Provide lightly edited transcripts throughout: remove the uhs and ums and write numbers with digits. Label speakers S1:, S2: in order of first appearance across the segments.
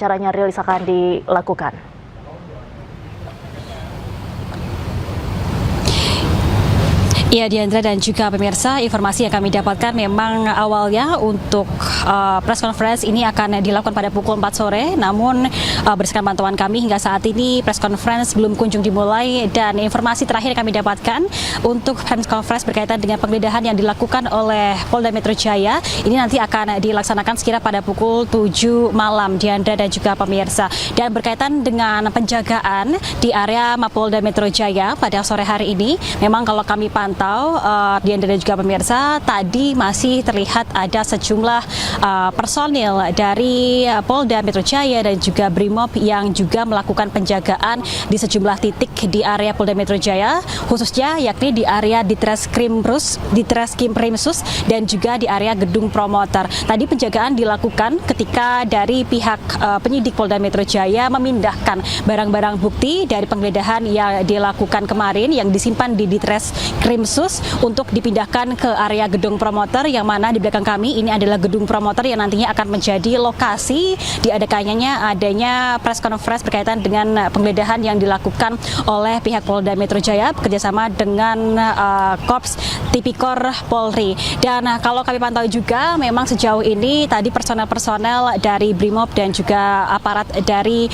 S1: rencananya rilis akan dilakukan?
S2: Ya, Diandra dan juga pemirsa, informasi yang kami dapatkan memang awalnya untuk press conference ini akan dilakukan pada pukul 4 sore, namun berdasarkan pantauan kami hingga saat ini press conference belum kunjung dimulai, dan informasi terakhir kami dapatkan untuk press conference berkaitan dengan penggeledahan yang dilakukan oleh Polda Metro Jaya ini nanti akan dilaksanakan sekira pada pukul 7 malam, Diandra dan juga pemirsa. Dan berkaitan dengan penjagaan di area Mapolda Metro Jaya pada sore hari ini, memang kalau kami pantau Diandra dan juga pemirsa, tadi masih terlihat ada sejumlah personil dari Polda Metro Jaya dan juga Brimob yang juga melakukan penjagaan di sejumlah titik di area Polda Metro Jaya, khususnya yakni di area Ditreskrim Rimsus dan juga di area gedung promoter. Tadi penjagaan dilakukan ketika dari pihak penyidik Polda Metro Jaya memindahkan barang-barang bukti dari penggeledahan yang dilakukan kemarin yang disimpan di Ditreskrim untuk dipindahkan ke area gedung promoter, yang mana di belakang kami ini adalah gedung promoter yang nantinya akan menjadi lokasi adanya press conference berkaitan dengan penggeledahan yang dilakukan oleh pihak Polda Metro Jaya bekerjasama dengan Korps Tipikor Polri. Dan kalau kami pantau juga memang sejauh ini tadi personel-personel dari Brimob dan juga aparat dari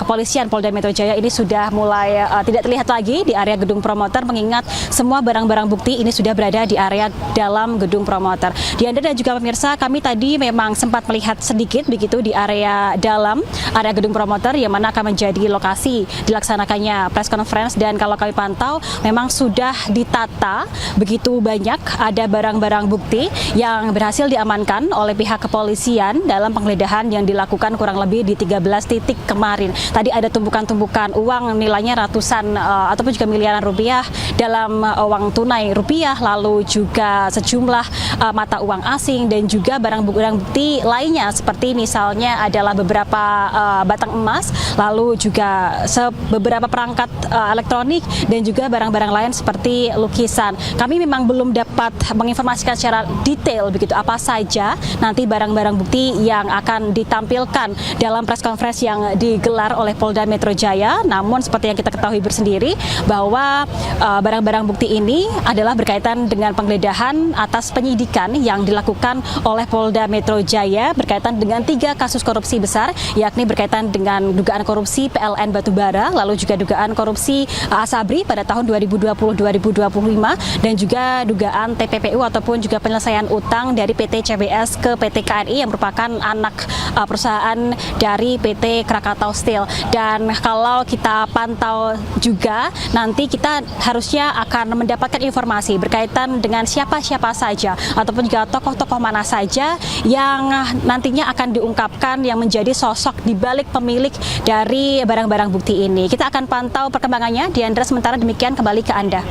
S2: kepolisian Polda Metro Jaya ini sudah mulai tidak terlihat lagi di area gedung promoter, mengingat semua barang bukti ini sudah berada di area dalam gedung promoter. Diandra dan juga pemirsa, kami tadi memang sempat melihat sedikit begitu di area dalam area gedung promoter yang mana akan menjadi lokasi dilaksanakannya press conference, dan kalau kami pantau memang sudah ditata begitu banyak, ada barang-barang bukti yang berhasil diamankan oleh pihak kepolisian dalam penggeledahan yang dilakukan kurang lebih di 13 titik kemarin. Tadi ada tumpukan-tumpukan uang nilainya ratusan ataupun juga miliaran rupiah dalam uang tunai rupiah, lalu juga sejumlah mata uang asing dan juga barang bukti lainnya seperti misalnya adalah beberapa batang emas, lalu juga beberapa perangkat elektronik dan juga barang-barang lain seperti lukisan. Kami memang belum dapat menginformasikan secara detail begitu apa saja nanti barang-barang bukti yang akan ditampilkan dalam press conference yang digelar oleh Polda Metro Jaya. Namun seperti yang kita ketahui bersendiri bahwa barang-barang bukti ini adalah berkaitan dengan penggeledahan atas penyidikan yang dilakukan oleh Polda Metro Jaya berkaitan dengan 3 kasus korupsi besar, yakni berkaitan dengan dugaan korupsi PLN Batubara, lalu juga dugaan korupsi Asabri pada tahun 2020-2025 dan juga dugaan TPPU ataupun juga penyelesaian utang dari PT CBS ke PT KNI yang merupakan anak perusahaan dari PT Krakatau Steel. Dan kalau kita pantau juga nanti kita harusnya akan mendapatkan informasi berkaitan dengan siapa-siapa saja ataupun juga tokoh-tokoh mana saja yang nantinya akan diungkapkan yang menjadi sosok di balik pemilik dari barang-barang bukti ini. Kita akan pantau perkembangannya. Diandra, sementara demikian kembali ke Anda.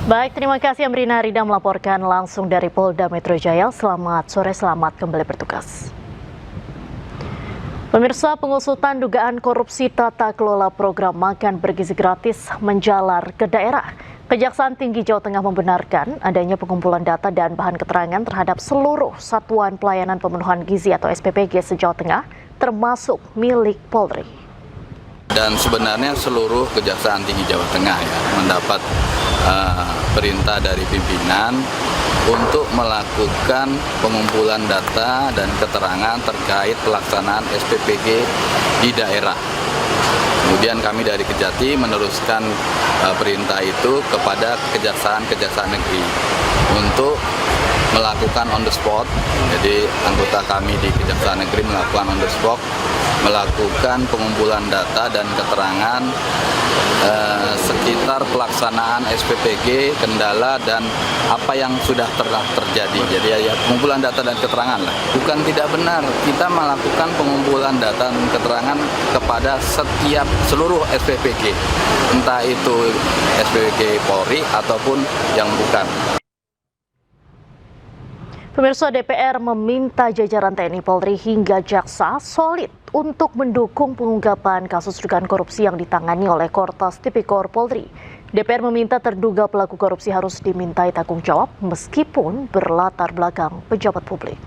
S1: Baik, terima kasih Amrina Rida melaporkan langsung dari Polda Metro Jaya. Selamat sore, selamat kembali bertugas. Pemirsa, pengusutan dugaan korupsi tata kelola program makan bergizi gratis menjalar ke daerah. Kejaksaan Tinggi Jawa Tengah membenarkan adanya pengumpulan data dan bahan keterangan terhadap seluruh Satuan Pelayanan Pemenuhan Gizi atau SPPG se-Jawa Tengah, termasuk milik Polri.
S3: Dan sebenarnya seluruh Kejaksaan Tinggi Jawa Tengah mendapat perintah dari pimpinan untuk melakukan pengumpulan data dan keterangan terkait pelaksanaan SPPG di daerah. Kemudian kami dari Kejati meneruskan perintah itu kepada kejaksaan negeri untuk melakukan on the spot. Jadi anggota kami di Kejaksaan Negeri melakukan on the spot, melakukan pengumpulan data dan keterangan sekitar pelaksanaan SPPG, kendala dan apa yang sudah terjadi. Jadi ya pengumpulan data dan keterangan lah. Bukan tidak benar, kita melakukan pengumpulan data dan keterangan kepada seluruh SPPG, entah itu SPPG Polri ataupun yang bukan.
S1: Pemirsa, DPR meminta jajaran TNI Polri hingga Jaksa solid untuk mendukung pengungkapan kasus dugaan korupsi yang ditangani oleh Korps Tipikor Polri. DPR meminta terduga pelaku korupsi harus dimintai tanggung jawab meskipun berlatar belakang pejabat publik.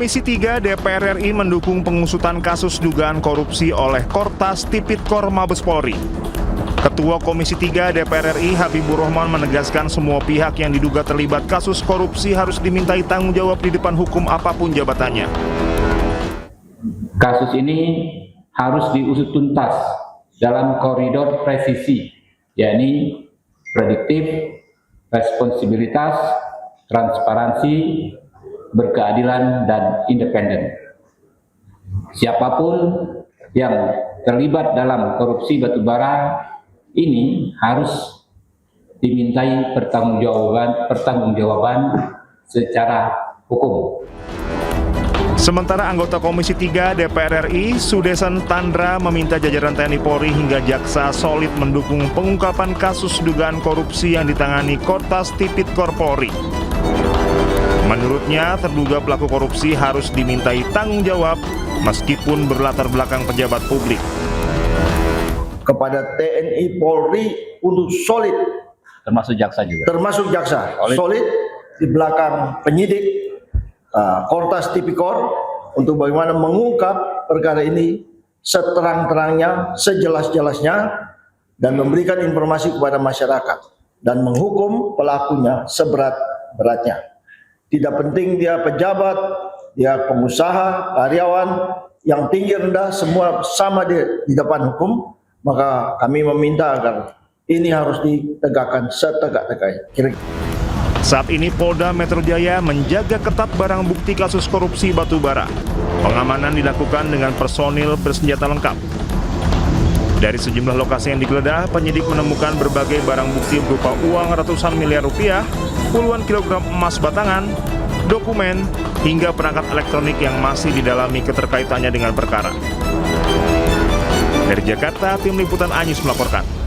S4: Komisi 3 DPR RI mendukung pengusutan kasus dugaan korupsi oleh Kortas Tipikor Mabes Polri. Ketua Komisi 3 DPR RI Habibur Rahman menegaskan semua pihak yang diduga terlibat kasus korupsi harus dimintai tanggung jawab di depan hukum apapun jabatannya.
S5: Kasus ini harus diusut tuntas dalam koridor presisi, yakni prediktif, responsibilitas, transparansi, berkeadilan, dan independen. Siapapun yang terlibat dalam korupsi batubara ini harus dimintai pertanggungjawaban secara hukum.
S4: Sementara anggota Komisi 3 DPR RI, Sudesan Tandra, meminta jajaran TNI Polri hingga jaksa solid mendukung pengungkapan kasus dugaan korupsi yang ditangani Kortas Tipikor Polri. Menurutnya, terduga pelaku korupsi harus dimintai tanggung jawab meskipun berlatar belakang pejabat publik.
S6: Kepada TNI Polri untuk solid,
S7: termasuk jaksa juga.
S6: termasuk jaksa, solid di belakang penyidik Kortas Tipikor untuk bagaimana mengungkap perkara ini seterang-terangnya, sejelas-jelasnya, dan memberikan informasi kepada masyarakat dan menghukum pelakunya seberat-beratnya. Tidak penting dia pejabat, dia pengusaha, karyawan, yang tinggi rendah semua sama di depan hukum, maka kami meminta agar ini harus ditegakkan setegak-tegaknya.
S4: Saat ini Polda Metro Jaya menjaga ketat barang bukti kasus korupsi batubara. Pengamanan dilakukan dengan personil bersenjata lengkap. Dari sejumlah lokasi yang digeledah, penyidik menemukan berbagai barang bukti berupa uang ratusan miliar rupiah, puluhan kilogram emas batangan, dokumen, hingga perangkat elektronik yang masih didalami keterkaitannya dengan perkara. Dari Jakarta, Tim Liputan Anyus melaporkan.